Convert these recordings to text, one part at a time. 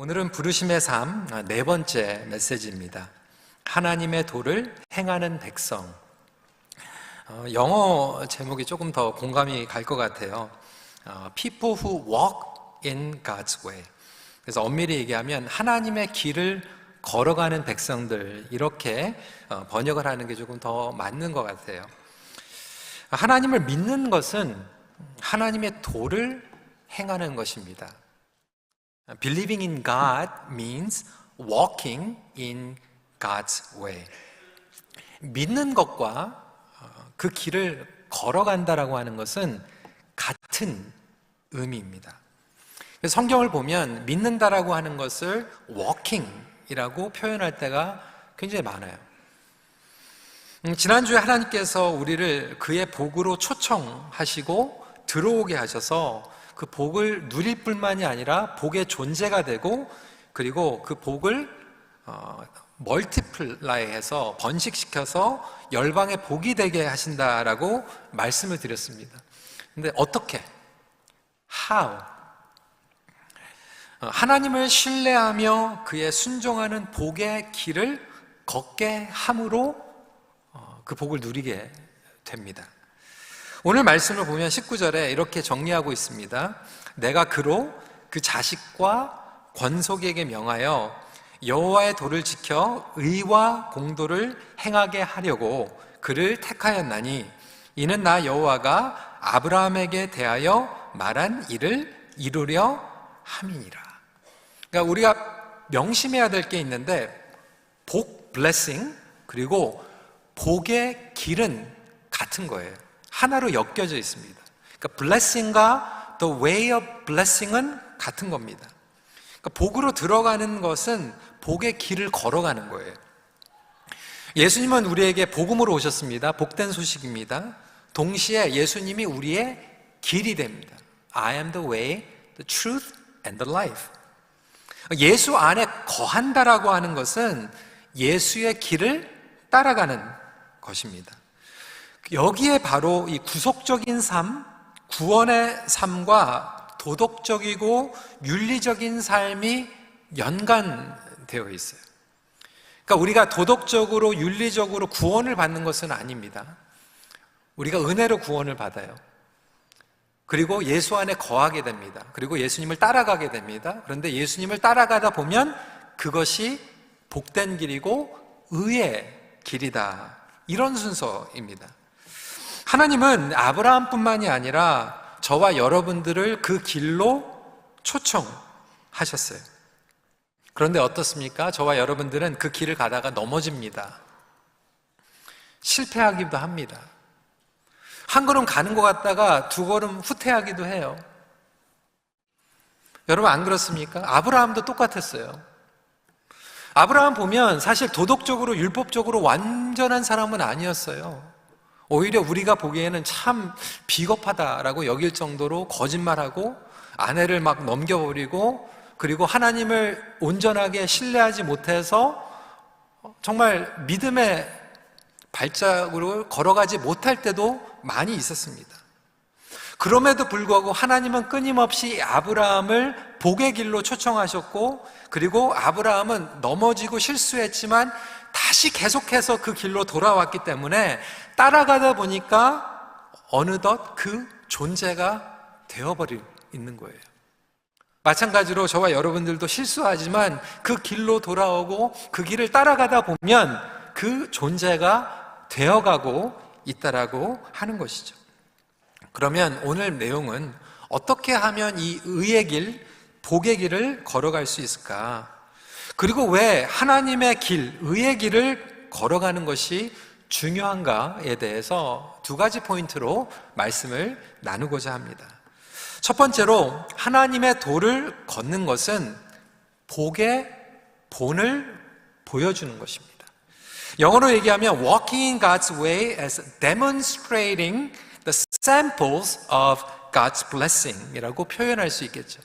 오늘은 부르심의 삶 네 번째 메시지입니다. 하나님의 도를 행하는 백성. 영어 제목이 조금 더 공감이 갈 것 같아요. People who walk in God's way. 그래서 엄밀히 얘기하면 하나님의 길을 걸어가는 백성들, 이렇게 번역을 하는 게 조금 더 맞는 것 같아요. 하나님을 믿는 것은 하나님의 도를 행하는 것입니다. Believing in God means walking in God's way. 믿는 것과 그 길을 걸어간다라고 하는 것은 같은 의미입니다. 성경을 보면 믿는다라고 하는 것을 walking이라고 표현할 때가 굉장히 많아요. 지난주에 하나님께서 우리를 그의 복으로 초청하시고 들어오게 하셔서 그 복을 누릴 뿐만이 아니라 복의 존재가 되고, 그리고 그 복을 멀티플라이해서 번식시켜서 열방의 복이 되게 하신다라고 말씀을 드렸습니다. 근데 어떻게? How? 하나님을 신뢰하며 그의 순종하는 복의 길을 걷게 함으로 그 복을 누리게 됩니다. 오늘 말씀을 보면 19절에 이렇게 정리하고 있습니다. 내가 그로 그 자식과 권속에게 명하여 여호와의 도를 지켜 의와 공도를 행하게 하려고 그를 택하였나니 이는 나 여호와가 아브라함에게 대하여 말한 일을 이루려 함이니라. 그러니까 우리가 명심해야 될 게 있는데, 복, blessing, 그리고 복의 길은 같은 거예요. 하나로 엮여져 있습니다. 그러니까 blessing과 the way of blessing은 같은 겁니다. 그러니까 복으로 들어가는 것은 복의 길을 걸어가는 거예요. 예수님은 우리에게 복음으로 오셨습니다. 복된 소식입니다. 동시에 예수님이 우리의 길이 됩니다. I am the way, the truth, and the life. 예수 안에 거한다라고 하는 것은 예수의 길을 따라가는 것입니다. 여기에 바로 이 구속적인 삶, 구원의 삶과 도덕적이고 윤리적인 삶이 연관되어 있어요. 그러니까 우리가 도덕적으로 윤리적으로 구원을 받는 것은 아닙니다. 우리가 은혜로 구원을 받아요. 그리고 예수 안에 거하게 됩니다. 그리고 예수님을 따라가게 됩니다. 그런데 예수님을 따라가다 보면 그것이 복된 길이고 의의 길이다, 이런 순서입니다. 하나님은 아브라함뿐만이 아니라 저와 여러분들을 그 길로 초청하셨어요. 그런데 어떻습니까? 저와 여러분들은 그 길을 가다가 넘어집니다. 실패하기도 합니다. 한 걸음 가는 것 같다가 두 걸음 후퇴하기도 해요. 여러분 안 그렇습니까? 아브라함도 똑같았어요. 아브라함 보면 사실 도덕적으로 율법적으로 완전한 사람은 아니었어요. 오히려 우리가 보기에는 참 비겁하다라고 여길 정도로 거짓말하고 아내를 막 넘겨버리고, 그리고 하나님을 온전하게 신뢰하지 못해서 정말 믿음의 발자국을 걸어가지 못할 때도 많이 있었습니다. 그럼에도 불구하고 하나님은 끊임없이 아브라함을 복의 길로 초청하셨고, 그리고 아브라함은 넘어지고 실수했지만 다시 계속해서 그 길로 돌아왔기 때문에 따라가다 보니까 어느덧 그 존재가 되어버리고 있는 거예요. 마찬가지로 저와 여러분들도 실수하지만 그 길로 돌아오고 그 길을 따라가다 보면 그 존재가 되어가고 있다라고 하는 것이죠. 그러면 오늘 내용은 어떻게 하면 이 의의 길, 복의 길을 걸어갈 수 있을까? 그리고 왜 하나님의 길, 의의 길을 걸어가는 것이 중요한가에 대해서 두 가지 포인트로 말씀을 나누고자 합니다. 첫 번째로 하나님의 도를 걷는 것은 복의 본을 보여주는 것입니다. 영어로 얘기하면 walking in God's way as demonstrating the samples of God's blessing 이라고 표현할 수 있겠죠.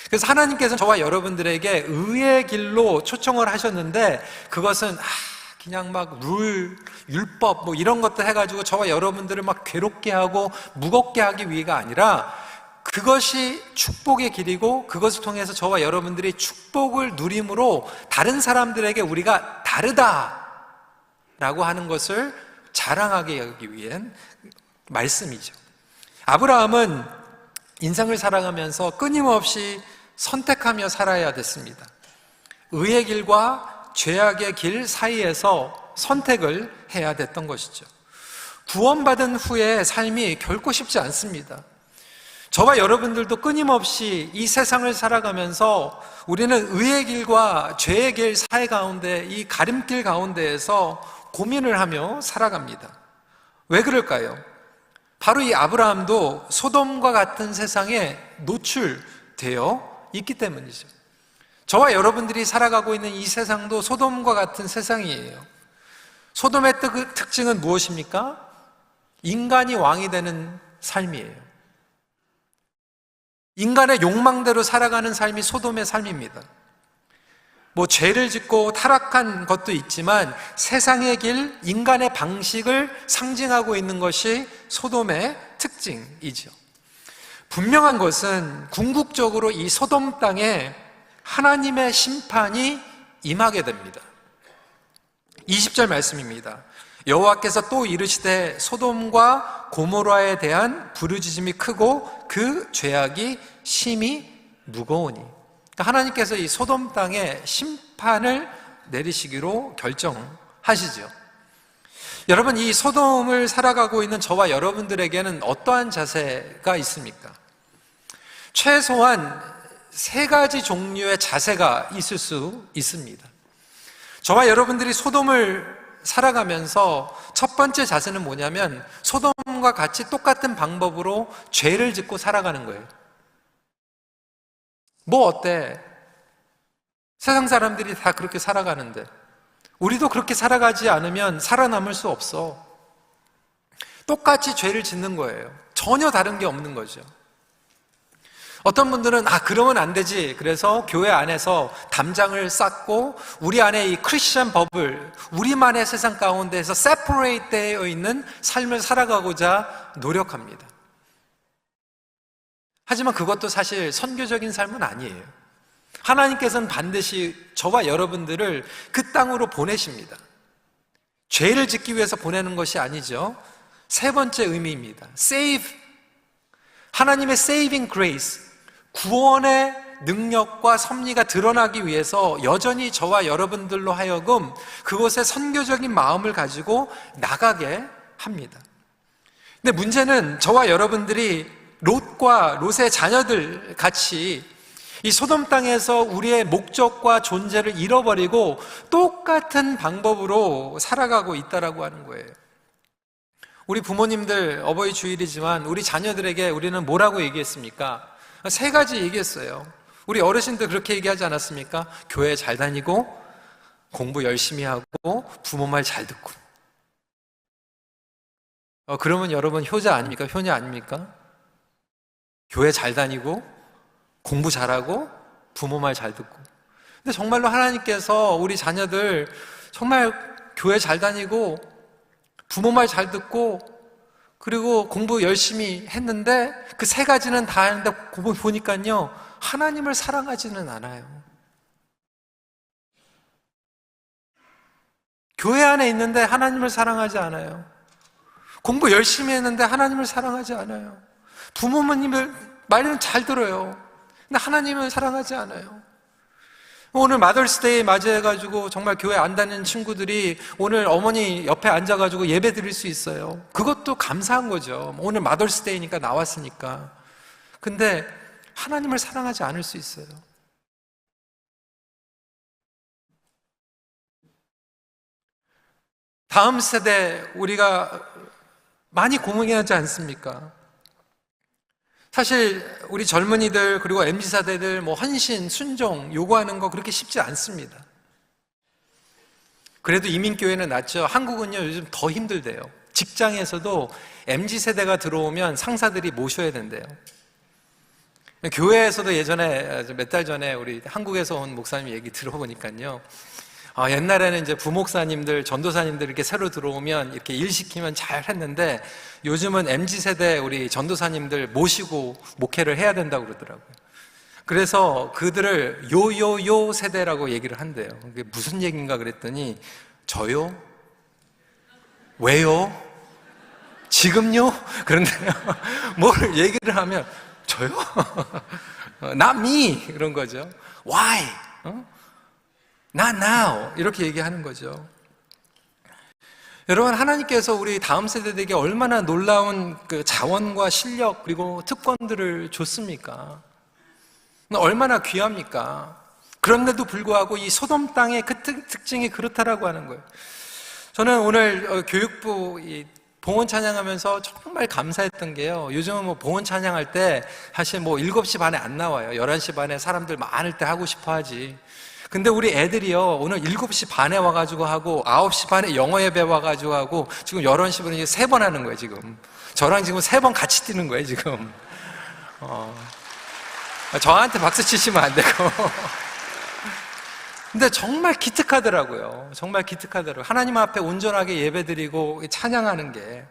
그래서 하나님께서는 저와 여러분들에게 의의 길로 초청을 하셨는데 그것은 그냥 막 율법 뭐 이런 것들 해가지고 저와 여러분들을 막 괴롭게 하고 무겁게 하기 위해가 아니라 그것이 축복의 길이고 그것을 통해서 저와 여러분들이 축복을 누림으로 다른 사람들에게 우리가 다르다라고 하는 것을 자랑하게 하기 위한 말씀이죠. 아브라함은 인생을 살아가면서 끊임없이 선택하며 살아야 됐습니다. 의의 길과 죄악의 길 사이에서 선택을 해야 됐던 것이죠. 구원받은 후의 삶이 결코 쉽지 않습니다. 저와 여러분들도 끊임없이 이 세상을 살아가면서 우리는 의의 길과 죄의 길 사이 가운데 이 가림길 가운데에서 고민을 하며 살아갑니다. 왜 그럴까요? 바로 이 아브라함도 소돔과 같은 세상에 노출되어 있기 때문이죠. 저와 여러분들이 살아가고 있는 이 세상도 소돔과 같은 세상이에요. 소돔의 특징은 무엇입니까? 인간이 왕이 되는 삶이에요. 인간의 욕망대로 살아가는 삶이 소돔의 삶입니다. 뭐 죄를 짓고 타락한 것도 있지만 세상의 길, 인간의 방식을 상징하고 있는 것이 소돔의 특징이죠. 분명한 것은 궁극적으로 이 소돔 땅에 하나님의 심판이 임하게 됩니다. 20절 말씀입니다. 여호와께서 또 이르시되 소돔과 고모라에 대한 부르짖음이 크고 그 죄악이 심히 무거우니. 그러니까 하나님께서 이 소돔 땅에 심판을 내리시기로 결정하시죠. 여러분, 이 소돔을 살아가고 있는 저와 여러분들에게는 어떠한 자세가 있습니까? 최소한 세 가지 종류의 자세가 있을 수 있습니다. 저와 여러분들이 소돔을 살아가면서 첫 번째 자세는 뭐냐면 소돔과 같이 똑같은 방법으로 죄를 짓고 살아가는 거예요. 뭐 어때? 세상 사람들이 다 그렇게 살아가는데 우리도 그렇게 살아가지 않으면 살아남을 수 없어. 똑같이 죄를 짓는 거예요. 전혀 다른 게 없는 거죠. 어떤 분들은 그러면 안 되지. 그래서 교회 안에서 담장을 쌓고 우리 안에 이 크리스천 버블, 우리만의 세상 가운데에서 세퍼레이트 되어 있는 삶을 살아가고자 노력합니다. 하지만 그것도 사실 선교적인 삶은 아니에요. 하나님께서는 반드시 저와 여러분들을 그 땅으로 보내십니다. 죄를 짓기 위해서 보내는 것이 아니죠. 세 번째 의미입니다. save. 하나님의 saving grace, 구원의 능력과 섭리가 드러나기 위해서 여전히 저와 여러분들로 하여금 그곳에 선교적인 마음을 가지고 나가게 합니다. 근데 문제는 저와 여러분들이 롯과 롯의 자녀들 같이 이 소돔 땅에서 우리의 목적과 존재를 잃어버리고 똑같은 방법으로 살아가고 있다라고 하는 거예요. 우리 부모님들 어버이 주일이지만 우리 자녀들에게 우리는 뭐라고 얘기했습니까? 세 가지 얘기했어요. 우리 어르신들 그렇게 얘기하지 않았습니까? 교회 잘 다니고 공부 열심히 하고 부모 말 잘 듣고. 그러면 여러분 효자 아닙니까? 효녀 아닙니까? 교회 잘 다니고 공부 잘하고 부모 말 잘 듣고. 근데 정말로 하나님께서 우리 자녀들 정말 교회 잘 다니고 부모 말 잘 듣고 그리고 공부 열심히 했는데 그 세 가지는 다 했는데 보니까요 하나님을 사랑하지는 않아요. 교회 안에 있는데 하나님을 사랑하지 않아요. 공부 열심히 했는데 하나님을 사랑하지 않아요. 부모님을 말은 잘 들어요. 근데 하나님을 사랑하지 않아요. 오늘 마더스데이 맞이해가지고 정말 교회 안 다니는 친구들이 오늘 어머니 옆에 앉아가지고 예배 드릴 수 있어요. 그것도 감사한 거죠. 오늘 마더스데이니까 나왔으니까. 근데 하나님을 사랑하지 않을 수 있어요. 다음 세대 우리가 많이 고민하지 않습니까? 사실 우리 젊은이들 그리고 MZ세대들 헌신, 순종 요구하는 거 그렇게 쉽지 않습니다. 그래도 이민교회는 낫죠. 한국은요 요즘 더 힘들대요. 직장에서도 MZ세대가 들어오면 상사들이 모셔야 된대요. 교회에서도 예전에 몇 달 전에 우리 한국에서 온 목사님 얘기 들어보니까요, 옛날에는 이제 부목사님들, 전도사님들 이렇게 새로 들어오면 이렇게 일 시키면 잘 했는데 요즘은 MZ세대 우리 전도사님들 모시고 목회를 해야 된다고 그러더라고요. 그래서 그들을 요요요 세대라고 얘기를 한대요. 그게 무슨 얘기인가 그랬더니, 저요? 왜요? 지금요? 그런데요. 뭘 얘기를 하면 저요? Not me 그런 거죠. Why? Not now 이렇게 얘기하는 거죠. 여러분, 하나님께서 우리 다음 세대들에게 얼마나 놀라운 그 자원과 실력 그리고 특권들을 줬습니까? 얼마나 귀합니까? 그런데도 불구하고 이 소돔 땅의 그 특징이 그렇다라고 하는 거예요. 저는 오늘 교육부 봉헌 찬양하면서 정말 감사했던 게요, 요즘은 봉헌 찬양할 때 사실 7시 반에 안 나와요. 11시 반에 사람들 많을 때 하고 싶어 하지. 근데 우리 애들이요, 오늘 7시 반에 와가지고 하고 9시 반에 영어 예배 와가지고 하고 지금 11시 반에 3번 하는 거예요. 지금 저랑 지금 3번 같이 뛰는 거예요. 지금 저한테 박수 치시면 안 되고 근데 정말 기특하더라고요. 정말 기특하더라고요. 하나님 앞에 온전하게 예배드리고 찬양하는 게.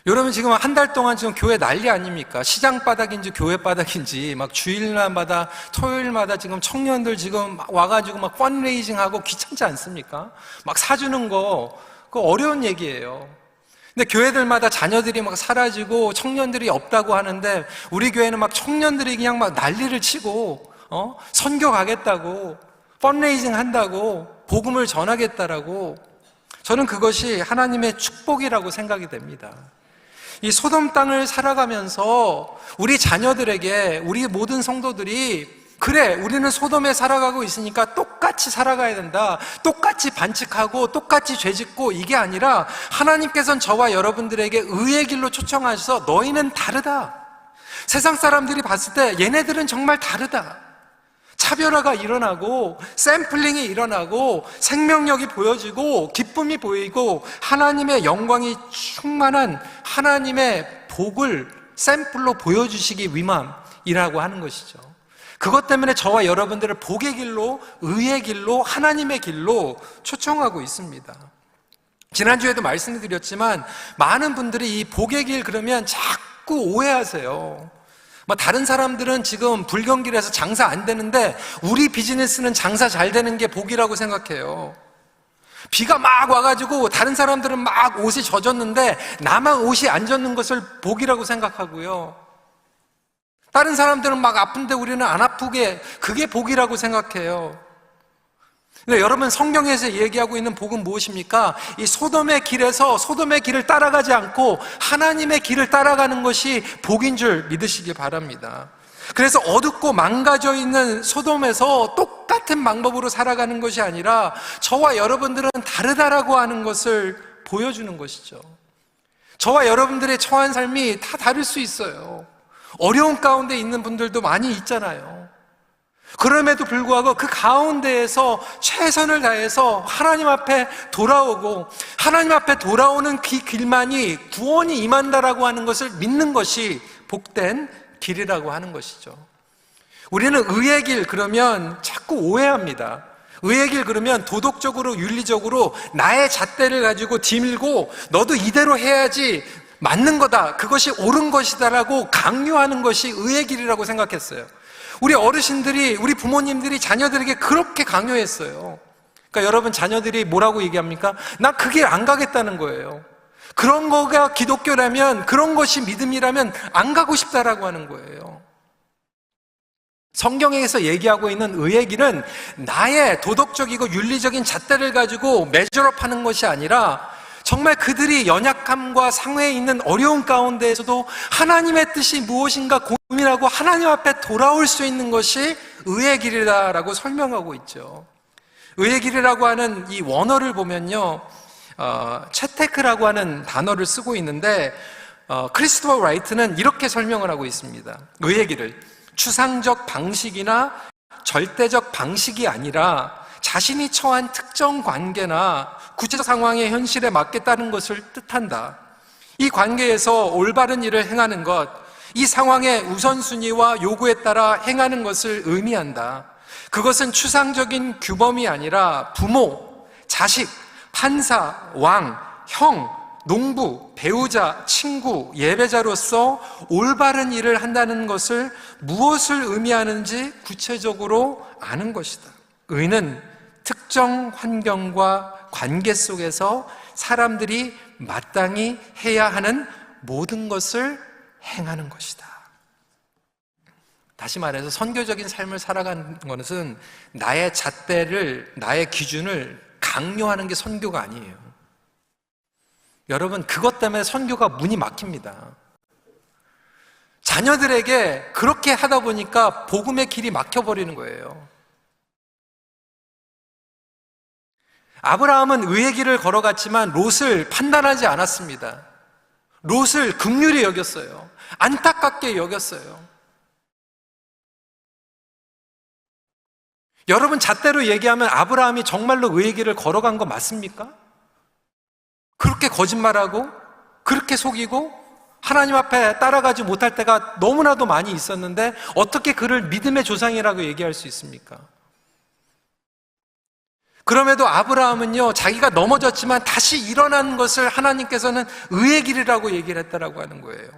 여러분, 지금 한 달 동안 지금 교회 난리 아닙니까? 시장 바닥인지 교회 바닥인지 막 주일마다 토요일마다 지금 청년들 지금 와가지고 막 펀레이징하고 귀찮지 않습니까? 막 사주는 거 그거 어려운 얘기예요. 근데 교회들마다 자녀들이 막 사라지고 청년들이 없다고 하는데 우리 교회는 막 청년들이 그냥 막 난리를 치고 선교 가겠다고, 펀레이징 한다고, 복음을 전하겠다라고. 저는 그것이 하나님의 축복이라고 생각이 됩니다. 이 소돔 땅을 살아가면서 우리 자녀들에게, 우리 모든 성도들이, 그래, 우리는 소돔에 살아가고 있으니까 똑같이 살아가야 된다, 똑같이 반칙하고 똑같이 죄짓고, 이게 아니라 하나님께서는 저와 여러분들에게 의의 길로 초청하셔서 너희는 다르다, 세상 사람들이 봤을 때 얘네들은 정말 다르다, 차별화가 일어나고 샘플링이 일어나고 생명력이 보여지고 기쁨이 보이고 하나님의 영광이 충만한 하나님의 복을 샘플로 보여주시기 위함이라고 하는 것이죠. 그것 때문에 저와 여러분들을 복의 길로, 의의 길로, 하나님의 길로 초청하고 있습니다. 지난주에도 말씀을 드렸지만 많은 분들이 이 복의 길 그러면 자꾸 오해하세요. 다른 사람들은 지금 불경길에서 장사 안 되는데 우리 비즈니스는 장사 잘 되는 게 복이라고 생각해요. 비가 막 와가지고 다른 사람들은 막 옷이 젖었는데 나만 옷이 안 젖는 것을 복이라고 생각하고요, 다른 사람들은 막 아픈데 우리는 안 아프게, 그게 복이라고 생각해요. 근데 여러분, 성경에서 얘기하고 있는 복은 무엇입니까? 이 소돔의 길에서 소돔의 길을 따라가지 않고 하나님의 길을 따라가는 것이 복인 줄 믿으시기 바랍니다. 그래서 어둡고 망가져 있는 소돔에서 똑같은 방법으로 살아가는 것이 아니라 저와 여러분들은 다르다라고 하는 것을 보여주는 것이죠. 저와 여러분들의 처한 삶이 다 다를 수 있어요. 어려운 가운데 있는 분들도 많이 있잖아요. 그럼에도 불구하고 그 가운데에서 최선을 다해서 하나님 앞에 돌아오고 하나님 앞에 돌아오는 그 길만이 구원이 임한다라고 하는 것을 믿는 것이 복된 길이라고 하는 것이죠. 우리는 의의 길 그러면 자꾸 오해합니다. 의의 길 그러면 도덕적으로, 윤리적으로 나의 잣대를 가지고 디밀고 너도 이대로 해야지 맞는 거다, 그것이 옳은 것이다라고 강요하는 것이 의의 길이라고 생각했어요. 우리 어르신들이, 우리 부모님들이 자녀들에게 그렇게 강요했어요. 그러니까 여러분, 자녀들이 뭐라고 얘기합니까? 나 그 길 안 가겠다는 거예요. 그런 거가 기독교라면, 그런 것이 믿음이라면 안 가고 싶다라고 하는 거예요. 성경에서 얘기하고 있는 의의 길은 나의 도덕적이고 윤리적인 잣대를 가지고 메저업하는 것이 아니라 정말 그들이 연약함과 상회에 있는 어려운 가운데에서도 하나님의 뜻이 무엇인가 고민하고 하나님 앞에 돌아올 수 있는 것이 의의 길이다라고 설명하고 있죠. 의의 길이라고 하는 이 원어를 보면요, 채테크라고 하는 단어를 쓰고 있는데, 크리스토퍼 라이트는 이렇게 설명을 하고 있습니다. 의의 길을 추상적 방식이나 절대적 방식이 아니라 자신이 처한 특정 관계나 구체적 상황의 현실에 맞게 따른 것을 뜻한다. 이 관계에서 올바른 일을 행하는 것, 이 상황의 우선순위와 요구에 따라 행하는 것을 의미한다. 그것은 추상적인 규범이 아니라 부모, 자식, 판사, 왕, 형, 농부, 배우자, 친구, 예배자로서 올바른 일을 한다는 것을 무엇을 의미하는지 구체적으로 아는 것이다. 의는 특정 환경과 관계 속에서 사람들이 마땅히 해야 하는 모든 것을 행하는 것이다. 다시 말해서 선교적인 삶을 살아가는 것은 나의 잣대를, 나의 기준을 강요하는 게 선교가 아니에요. 여러분, 그것 때문에 선교가 문이 막힙니다. 자녀들에게 그렇게 하다 보니까 복음의 길이 막혀버리는 거예요. 아브라함은 의의 길을 걸어갔지만 롯을 판단하지 않았습니다. 롯을 긍휼히 여겼어요. 안타깝게 여겼어요. 여러분, 잣대로 얘기하면 아브라함이 정말로 의의 길을 걸어간 거 맞습니까? 그렇게 거짓말하고 그렇게 속이고 하나님 앞에 따라가지 못할 때가 너무나도 많이 있었는데 어떻게 그를 믿음의 조상이라고 얘기할 수 있습니까? 그럼에도 아브라함은요, 자기가 넘어졌지만 다시 일어난 것을 하나님께서는 의의 길이라고 얘기를 했다라고 하는 거예요.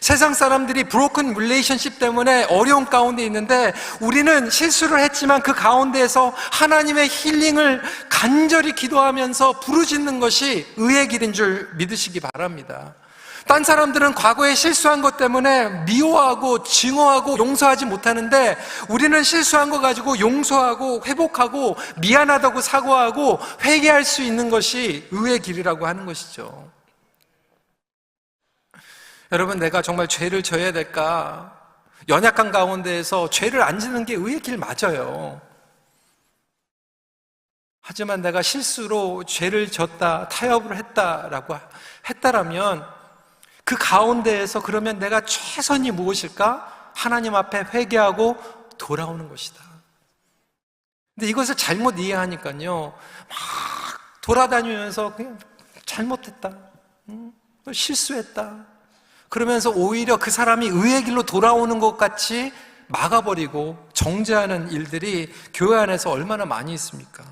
세상 사람들이 브로큰 릴레이션십 때문에 어려운 가운데 있는데 우리는 실수를 했지만 그 가운데에서 하나님의 힐링을 간절히 기도하면서 부르짖는 것이 의의 길인 줄 믿으시기 바랍니다. 딴 사람들은 과거에 실수한 것 때문에 미워하고 증오하고 용서하지 못하는데 우리는 실수한 거 가지고 용서하고 회복하고 미안하다고 사과하고 회개할 수 있는 것이 의의 길이라고 하는 것이죠. 여러분, 내가 정말 죄를 져야 될까? 연약한 가운데에서 죄를 안 지는 게 의의 길 맞아요. 하지만 내가 실수로 죄를 졌다, 타협을 했다라고 했다라면 그 가운데에서 그러면 내가 최선이 무엇일까? 하나님 앞에 회개하고 돌아오는 것이다. 근데 이것을 잘못 이해하니까요, 막 돌아다니면서 그냥 잘못했다, 실수했다, 그러면서 오히려 그 사람이 의의 길로 돌아오는 것 같이 막아버리고 정죄하는 일들이 교회 안에서 얼마나 많이 있습니까?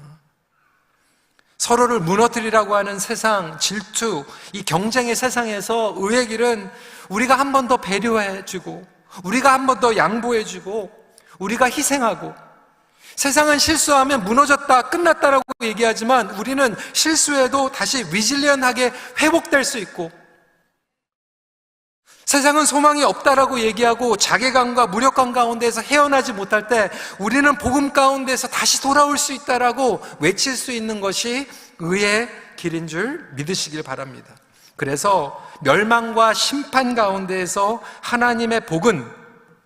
서로를 무너뜨리라고 하는 세상, 질투, 이 경쟁의 세상에서 의의 길은 우리가 한 번 더 배려해주고, 우리가 한 번 더 양보해주고, 우리가 희생하고, 세상은 실수하면 무너졌다, 끝났다라고 얘기하지만 우리는 실수해도 다시 리질리언하게 회복될 수 있고, 세상은 소망이 없다라고 얘기하고 자괴감과 무력감 가운데에서 헤어나지 못할 때 우리는 복음 가운데에서 다시 돌아올 수 있다라고 외칠 수 있는 것이 의의 길인 줄 믿으시길 바랍니다. 그래서 멸망과 심판 가운데에서 하나님의 복은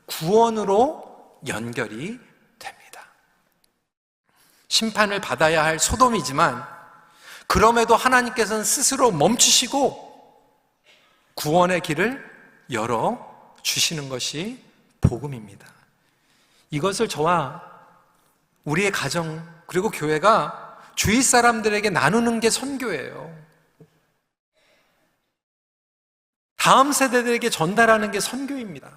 구원으로 연결이 됩니다. 심판을 받아야 할 소돔이지만 그럼에도 하나님께서는 스스로 멈추시고 구원의 길을 열어주시는 것이 복음입니다. 이것을 저와 우리의 가정 그리고 교회가 주위 사람들에게 나누는 게 선교예요. 다음 세대들에게 전달하는 게 선교입니다.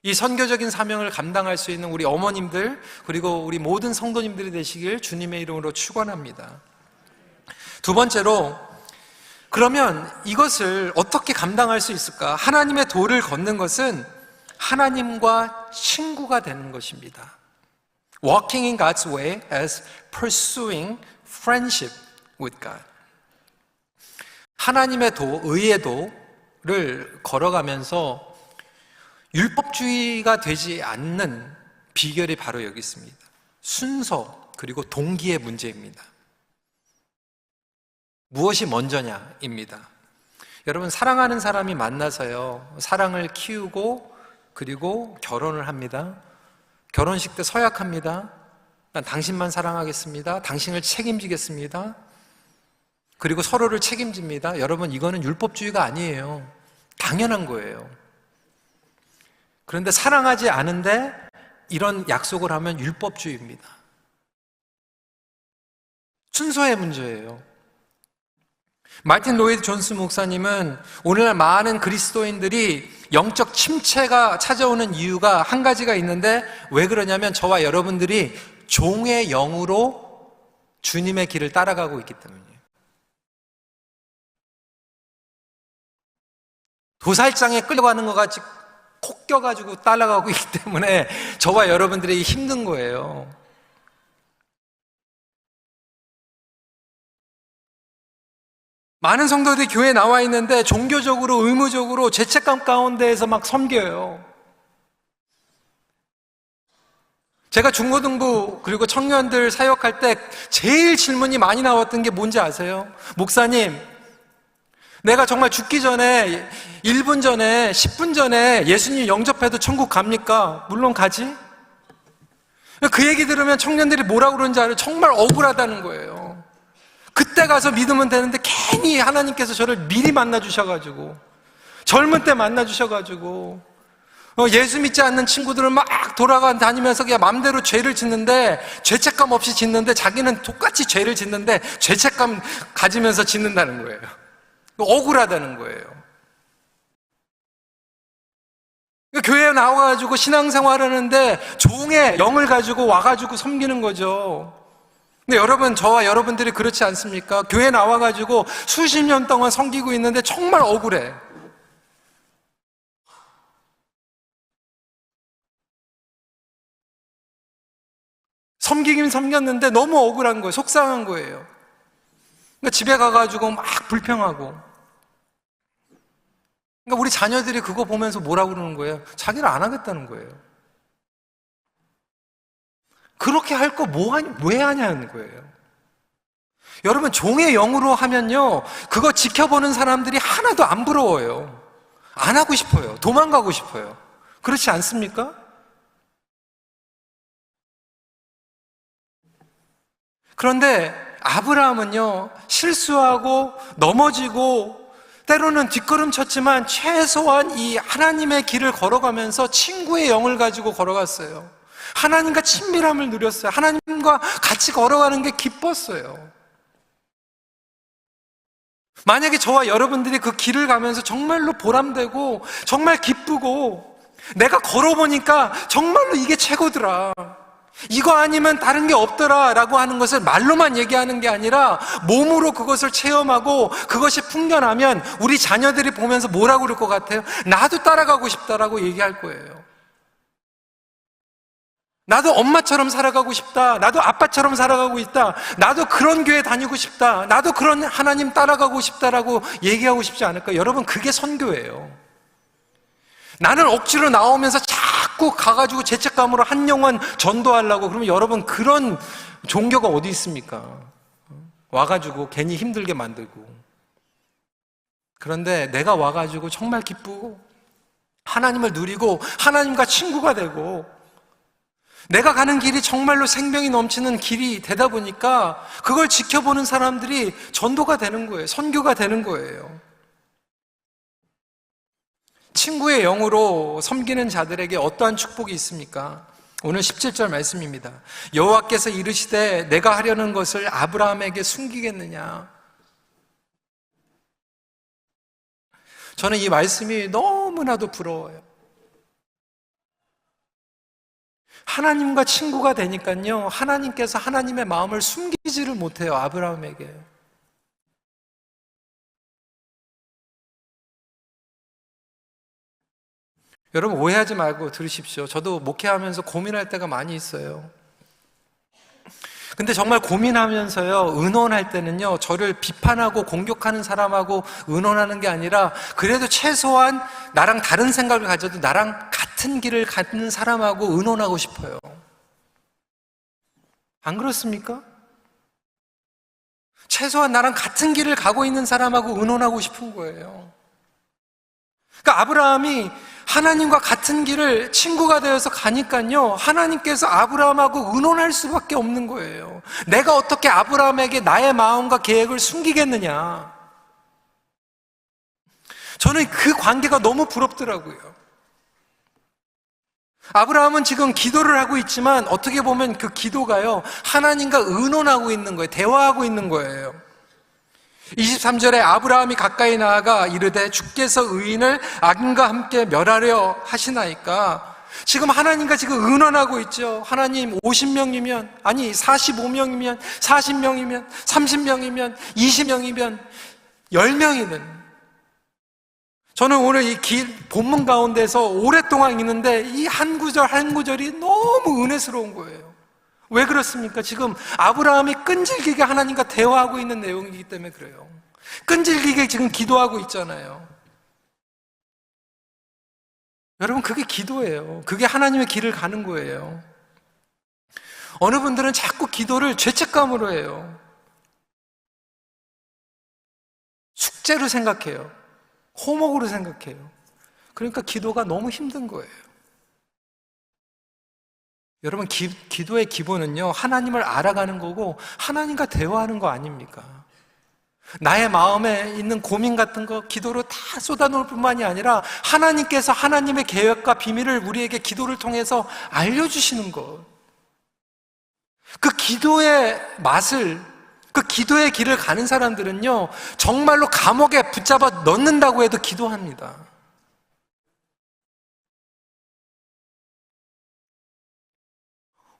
이 선교적인 사명을 감당할 수 있는 우리 어머님들 그리고 우리 모든 성도님들이 되시길 주님의 이름으로 축원합니다. 두 번째로, 그러면 이것을 어떻게 감당할 수 있을까? 하나님의 도를 걷는 것은 하나님과 친구가 되는 것입니다. Walking in God's way as pursuing friendship with God. 하나님의 도, 의의 도를 걸어가면서 율법주의가 되지 않는 비결이 바로 여기 있습니다. 순서 그리고 동기의 문제입니다. 무엇이 먼저냐입니다. 여러분, 사랑하는 사람이 만나서요, 사랑을 키우고 그리고 결혼을 합니다. 결혼식 때 서약합니다. 난 당신만 사랑하겠습니다. 당신을 책임지겠습니다. 그리고 서로를 책임집니다. 여러분, 이거는 율법주의가 아니에요. 당연한 거예요. 그런데 사랑하지 않은데 이런 약속을 하면 율법주의입니다. 순서의 문제예요. 마틴 로이드 존스 목사님은 오늘날 많은 그리스도인들이 영적 침체가 찾아오는 이유가 한 가지가 있는데, 왜 그러냐면 저와 여러분들이 종의 영으로 주님의 길을 따라가고 있기 때문이에요. 도살장에 끌려가는 것 같이 콕 껴가지고 따라가고 있기 때문에 저와 여러분들이 힘든 거예요. 많은 성도들이 교회에 나와 있는데 종교적으로, 의무적으로 죄책감 가운데에서 막 섬겨요. 제가 중고등부 그리고 청년들 사역할 때 제일 질문이 많이 나왔던 게 뭔지 아세요? 목사님, 내가 정말 죽기 전에 1분 전에 10분 전에 예수님 영접해도 천국 갑니까? 물론 가지. 그 얘기 들으면 청년들이 뭐라고 그러는지 알아요? 정말 억울하다는 거예요. 그때 가서 믿으면 되는데 괜히 하나님께서 저를 미리 만나 주셔가지고, 젊은 때 만나 주셔가지고, 예수 믿지 않는 친구들은 막 다니면서 그냥 맘대로 죄를 짓는데, 죄책감 없이 짓는데, 자기는 똑같이 죄를 짓는데 죄책감 가지면서 짓는다는 거예요. 억울하다는 거예요. 교회에 나와가지고 신앙생활 하는데 종의 영을 가지고 와가지고 섬기는 거죠. 근데 여러분, 저와 여러분들이 그렇지 않습니까? 교회 나와가지고 수십 년 동안 섬기고 있는데 정말 억울해. 섬기긴 섬겼는데 너무 억울한 거예요. 속상한 거예요. 그러니까 집에 가가지고 막 불평하고. 그러니까 우리 자녀들이 그거 보면서 뭐라고 그러는 거예요? 자기를 안 하겠다는 거예요. 그렇게 할 거 왜 하냐는 거예요. 여러분, 종의 영으로 하면요, 그거 지켜보는 사람들이 하나도 안 부러워요. 안 하고 싶어요. 도망가고 싶어요. 그렇지 않습니까? 그런데 아브라함은요, 실수하고 넘어지고 때로는 뒷걸음쳤지만 최소한 이 하나님의 길을 걸어가면서 친구의 영을 가지고 걸어갔어요. 하나님과 친밀함을 누렸어요. 하나님과 같이 걸어가는 게 기뻤어요. 만약에 저와 여러분들이 그 길을 가면서 정말로 보람되고 정말 기쁘고 내가 걸어보니까 정말로 이게 최고더라, 이거 아니면 다른 게 없더라 라고 하는 것을 말로만 얘기하는 게 아니라 몸으로 그것을 체험하고 그것이 풍겨나면 우리 자녀들이 보면서 뭐라고 그럴 것 같아요? 나도 따라가고 싶다라고 얘기할 거예요. 나도 엄마처럼 살아가고 싶다. 나도 아빠처럼 살아가고 있다. 나도 그런 교회 다니고 싶다. 나도 그런 하나님 따라가고 싶다라고 얘기하고 싶지 않을까? 여러분, 그게 선교예요. 나는 억지로 나오면서 자꾸 가가지고 죄책감으로 한 영혼 전도하려고 그러면 여러분, 그런 종교가 어디 있습니까? 와가지고 괜히 힘들게 만들고. 그런데 내가 와가지고 정말 기쁘고 하나님을 누리고 하나님과 친구가 되고 내가 가는 길이 정말로 생명이 넘치는 길이 되다 보니까 그걸 지켜보는 사람들이 전도가 되는 거예요. 선교가 되는 거예요. 친구의 영으로 섬기는 자들에게 어떠한 축복이 있습니까? 오늘 17절 말씀입니다. 여호와께서 이르시되 내가 하려는 것을 아브라함에게 숨기겠느냐? 저는 이 말씀이 너무나도 부러워요. 하나님과 친구가 되니까요, 하나님께서 하나님의 마음을 숨기지를 못해요, 아브라함에게. 여러분, 오해하지 말고 들으십시오. 저도 목회하면서 고민할 때가 많이 있어요. 근데 정말 고민하면서요, 의논할 때는요, 저를 비판하고 공격하는 사람하고 의논하는 게 아니라 그래도 최소한 나랑 다른 생각을 가져도 나랑 같은 길을 가는 사람하고 의논하고 싶어요. 안 그렇습니까? 최소한 나랑 같은 길을 가고 있는 사람하고 의논하고 싶은 거예요. 그러니까 아브라함이 하나님과 같은 길을 친구가 되어서 가니까요, 하나님께서 아브라함하고 의논할 수밖에 없는 거예요. 내가 어떻게 아브라함에게 나의 마음과 계획을 숨기겠느냐. 저는 그 관계가 너무 부럽더라고요. 아브라함은 지금 기도를 하고 있지만 어떻게 보면 그 기도가요, 하나님과 의논하고 있는 거예요. 대화하고 있는 거예요. 23절에 아브라함이 가까이 나아가 이르되 주께서 의인을 악인과 함께 멸하려 하시나이까. 지금 하나님과 지금 의논하고 있죠. 하나님 50명이면, 아니 45명이면, 40명이면, 30명이면, 20명이면, 10명이든. 저는 오늘 이 본문 가운데서 오랫동안 있는데 이 한 구절 한 구절이 너무 은혜스러운 거예요. 왜 그렇습니까? 지금 아브라함이 끈질기게 하나님과 대화하고 있는 내용이기 때문에 그래요. 끈질기게 지금 기도하고 있잖아요. 여러분, 그게 기도예요. 그게 하나님의 길을 가는 거예요. 어느 분들은 자꾸 기도를 죄책감으로 해요. 숙제로 생각해요. 호목으로 생각해요. 그러니까 기도가 너무 힘든 거예요. 여러분, 기도의 기본은요, 하나님을 알아가는 거고 하나님과 대화하는 거 아닙니까? 나의 마음에 있는 고민 같은 거 기도로 다 쏟아놓을 뿐만이 아니라 하나님께서 하나님의 계획과 비밀을 우리에게 기도를 통해서 알려주시는 것. 그 기도의 맛을, 그 기도의 길을 가는 사람들은요, 정말로 감옥에 붙잡아 넣는다고 해도 기도합니다.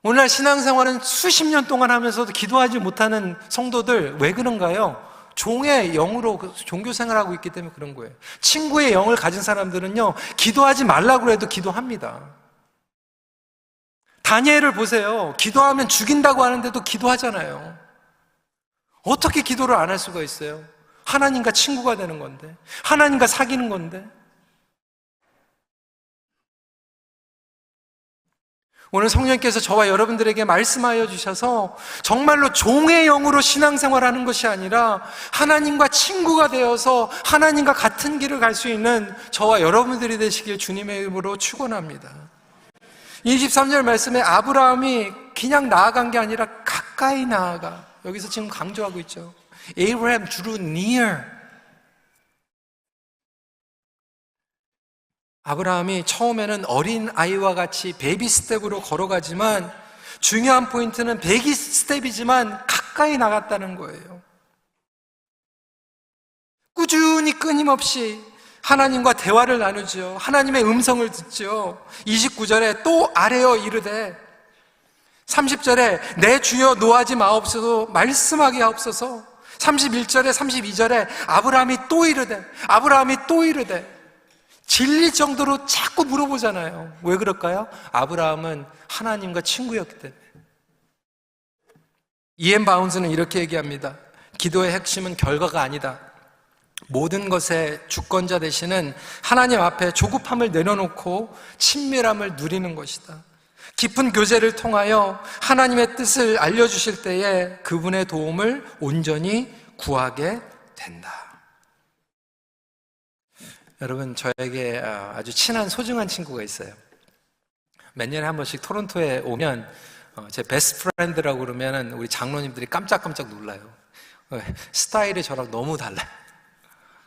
오늘날 신앙생활은 수십 년 동안 하면서도 기도하지 못하는 성도들, 왜 그런가요? 종의 영으로 종교생활하고 있기 때문에 그런 거예요. 친구의 영을 가진 사람들은요, 기도하지 말라고 해도 기도합니다. 다니엘을 보세요. 기도하면 죽인다고 하는데도 기도하잖아요. 어떻게 기도를 안 할 수가 있어요? 하나님과 친구가 되는 건데, 하나님과 사귀는 건데. 오늘 성령께서 저와 여러분들에게 말씀하여 주셔서 정말로 종의 영으로 신앙생활하는 것이 아니라 하나님과 친구가 되어서 하나님과 같은 길을 갈 수 있는 저와 여러분들이 되시길 주님의 이름으로 축원합니다. 23절 말씀에 아브라함이 그냥 나아간 게 아니라 가까이 나아가, 여기서 지금 강조하고 있죠. Abraham drew near. 아브라함이 처음에는 어린 아이와 같이 베이비 스텝으로 걸어가지만 중요한 포인트는 베이비 스텝이지만 가까이 나갔다는 거예요. 꾸준히 끊임없이 하나님과 대화를 나누죠. 하나님의 음성을 듣죠. 29절에 또 아뢰어 이르되, 30절에 내 주여 노하지 마옵소서 말씀하게 하옵소서, 31절에 32절에 아브라함이 또 이르되 질릴 정도로 자꾸 물어보잖아요. 왜 그럴까요? 아브라함은 하나님과 친구였기 때문에. 이엠 바운스는 이렇게 얘기합니다. 기도의 핵심은 결과가 아니다. 모든 것의 주권자 되시는 하나님 앞에 조급함을 내려놓고 친밀함을 누리는 것이다. 깊은 교제를 통하여 하나님의 뜻을 알려주실 때에 그분의 도움을 온전히 구하게 된다. 여러분, 저에게 아주 친한 소중한 친구가 있어요. 몇 년에 한 번씩 토론토에 오면 제 베스트 프렌드라고 그러면 우리 장로님들이 깜짝깜짝 놀라요. 스타일이 저랑 너무 달라요.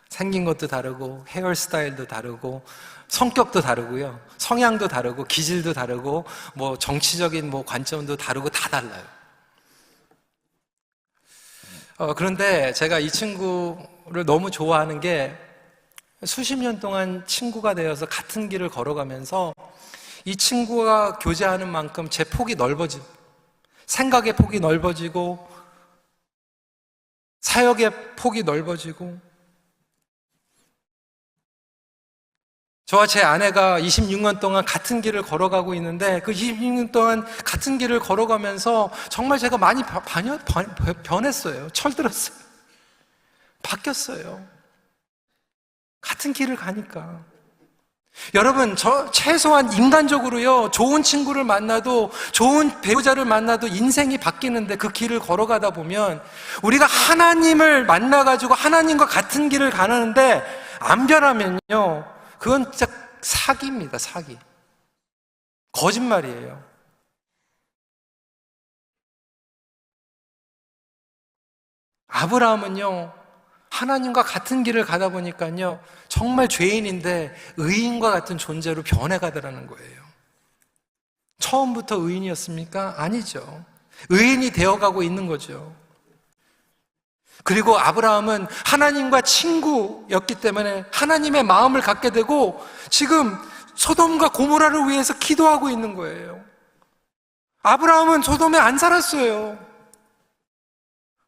생긴 것도 다르고 헤어스타일도 다르고 성격도 다르고요, 성향도 다르고 기질도 다르고 뭐 정치적인 뭐 관점도 다르고 다 달라요. 그런데 제가 이 친구를 너무 좋아하는 게 수십 년 동안 친구가 되어서 같은 길을 걸어가면서 이 친구가 교제하는 만큼 제 폭이 넓어지고, 생각의 폭이 넓어지고, 사역의 폭이 넓어지고, 저와 제 아내가 26년 동안 같은 길을 걸어가고 있는데 그 26년 동안 같은 길을 걸어가면서 정말 제가 많이 변했어요. 철들었어요. 바뀌었어요. 같은 길을 가니까. 여러분, 최소한 인간적으로요, 좋은 친구를 만나도, 좋은 배우자를 만나도 인생이 바뀌는데 그 길을 걸어가다 보면 우리가 하나님을 만나가지고 하나님과 같은 길을 가는데 안 변하면요, 그건 진짜 사기입니다, 사기. 거짓말이에요. 아브라함은요, 하나님과 같은 길을 가다 보니까요, 정말 죄인인데 의인과 같은 존재로 변해가더라는 거예요. 처음부터 의인이었습니까? 아니죠. 의인이 되어가고 있는 거죠. 그리고 아브라함은 하나님과 친구였기 때문에 하나님의 마음을 갖게 되고 지금 소돔과 고모라를 위해서 기도하고 있는 거예요. 아브라함은 소돔에 안 살았어요.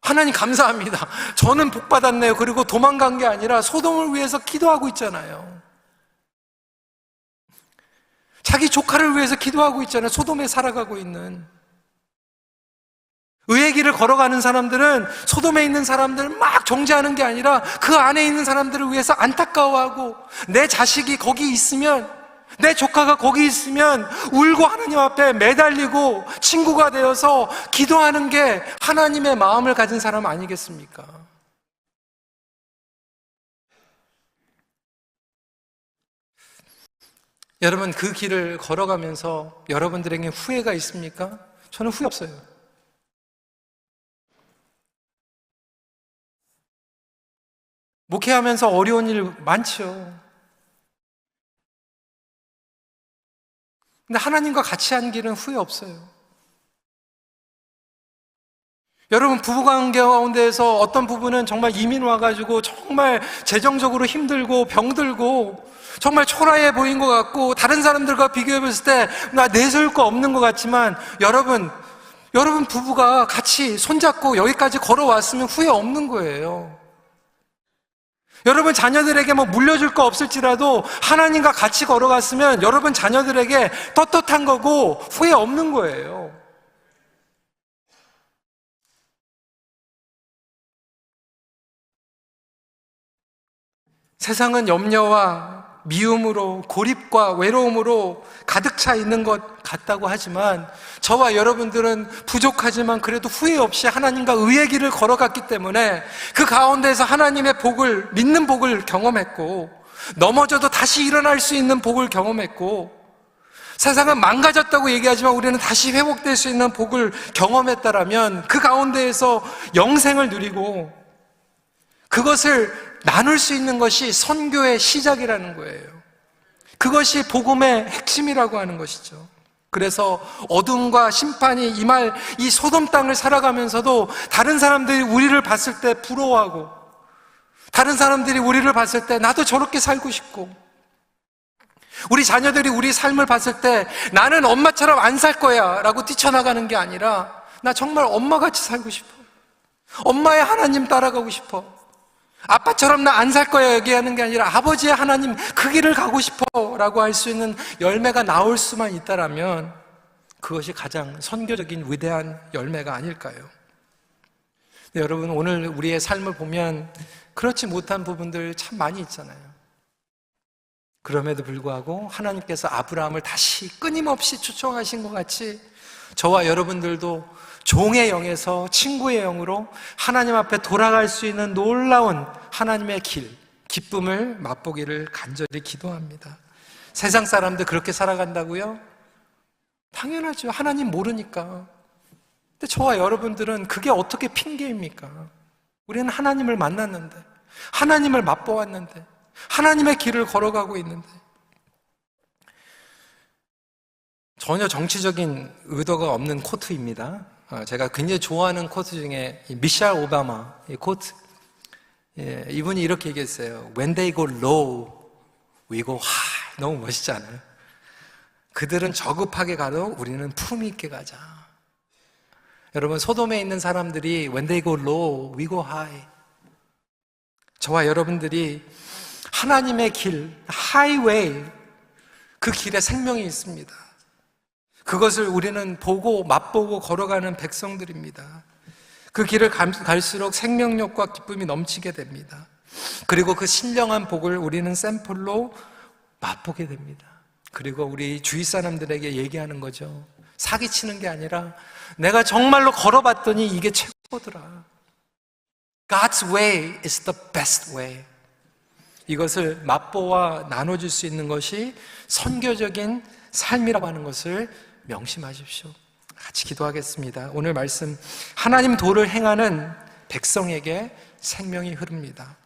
하나님 감사합니다. 저는 복 받았네요. 그리고 도망간 게 아니라 소돔을 위해서 기도하고 있잖아요. 자기 조카를 위해서 기도하고 있잖아요. 소돔에 살아가고 있는. 의의 길을 걸어가는 사람들은 소돔에 있는 사람들을 막 정죄하는 게 아니라 그 안에 있는 사람들을 위해서 안타까워하고, 내 자식이 거기 있으면, 내 조카가 거기 있으면 울고 하나님 앞에 매달리고 친구가 되어서 기도하는 게 하나님의 마음을 가진 사람 아니겠습니까? 여러분, 그 길을 걸어가면서 여러분들에게 후회가 있습니까? 저는 후회 없어요. 목회하면서 어려운 일 많죠. 근데 하나님과 같이 한 길은 후회 없어요. 여러분, 부부관계 가운데에서 어떤 부부는 정말 이민 와가지고 정말 재정적으로 힘들고 병들고 정말 초라해 보인 것 같고 다른 사람들과 비교해 봤을 때 나 내세울 거 없는 것 같지만, 여러분 부부가 같이 손잡고 여기까지 걸어왔으면 후회 없는 거예요. 여러분 자녀들에게 뭐 물려줄 거 없을지라도 하나님과 같이 걸어갔으면 여러분 자녀들에게 떳떳한 거고 후회 없는 거예요. 세상은 염려와 미움으로, 고립과 외로움으로 가득 차 있는 것 같다고 하지만, 저와 여러분들은 부족하지만 그래도 후회 없이 하나님과 의의 길을 걸어갔기 때문에 그 가운데서 하나님의 복을, 믿는 복을 경험했고, 넘어져도 다시 일어날 수 있는 복을 경험했고, 세상은 망가졌다고 얘기하지만 우리는 다시 회복될 수 있는 복을 경험했다라면 그 가운데에서 영생을 누리고 그것을 나눌 수 있는 것이 선교의 시작이라는 거예요. 그것이 복음의 핵심이라고 하는 것이죠. 그래서 어둠과 심판이 임할 이 소돔 땅을 살아가면서도 다른 사람들이 우리를 봤을 때 부러워하고, 다른 사람들이 우리를 봤을 때 나도 저렇게 살고 싶고, 우리 자녀들이 우리 삶을 봤을 때 나는 엄마처럼 안 살 거야 라고 뛰쳐나가는 게 아니라, 나 정말 엄마같이 살고 싶어, 엄마의 하나님 따라가고 싶어, 아빠처럼 나 안 살 거야 얘기하는 게 아니라 아버지의 하나님 그 길을 가고 싶어 라고 할 수 있는 열매가 나올 수만 있다라면 그것이 가장 선교적인 위대한 열매가 아닐까요? 네, 여러분, 오늘 우리의 삶을 보면 그렇지 못한 부분들 참 많이 있잖아요. 그럼에도 불구하고 하나님께서 아브라함을 다시 끊임없이 초청하신 것 같이 저와 여러분들도 종의 영에서 친구의 영으로 하나님 앞에 돌아갈 수 있는 놀라운 하나님의 길, 기쁨을 맛보기를 간절히 기도합니다. 세상 사람들 그렇게 살아간다고요? 당연하죠. 하나님 모르니까. 근데 저와 여러분들은 그게 어떻게 핑계입니까? 우리는 하나님을 만났는데, 하나님을 맛보았는데, 하나님의 길을 걸어가고 있는데. 전혀 정치적인 의도가 없는 코트입니다. 제가 굉장히 좋아하는 코트 중에 미셸 오바마 이 코트, 이분이 이렇게 얘기했어요. When they go low, we go high. 너무 멋있지 않아요? 그들은 저급하게 가도 우리는 품위 있게 가자. 여러분, 소돔에 있는 사람들이 When they go low, we go high. 저와 여러분들이 하나님의 길, 하이웨이, 그 길에 생명이 있습니다. 그것을 우리는 보고 맛보고 걸어가는 백성들입니다. 그 길을 갈수록 생명력과 기쁨이 넘치게 됩니다. 그리고 그 신령한 복을 우리는 샘플로 맛보게 됩니다. 그리고 우리 주위 사람들에게 얘기하는 거죠. 사기치는 게 아니라 내가 정말로 걸어봤더니 이게 최고더라. God's way is the best way. 이것을 맛보아 나눠줄 수 있는 것이 선교적인 삶이라고 하는 것을 명심하십시오. 같이 기도하겠습니다. 오늘 말씀, 하나님 도를 행하는 백성에게 생명이 흐릅니다.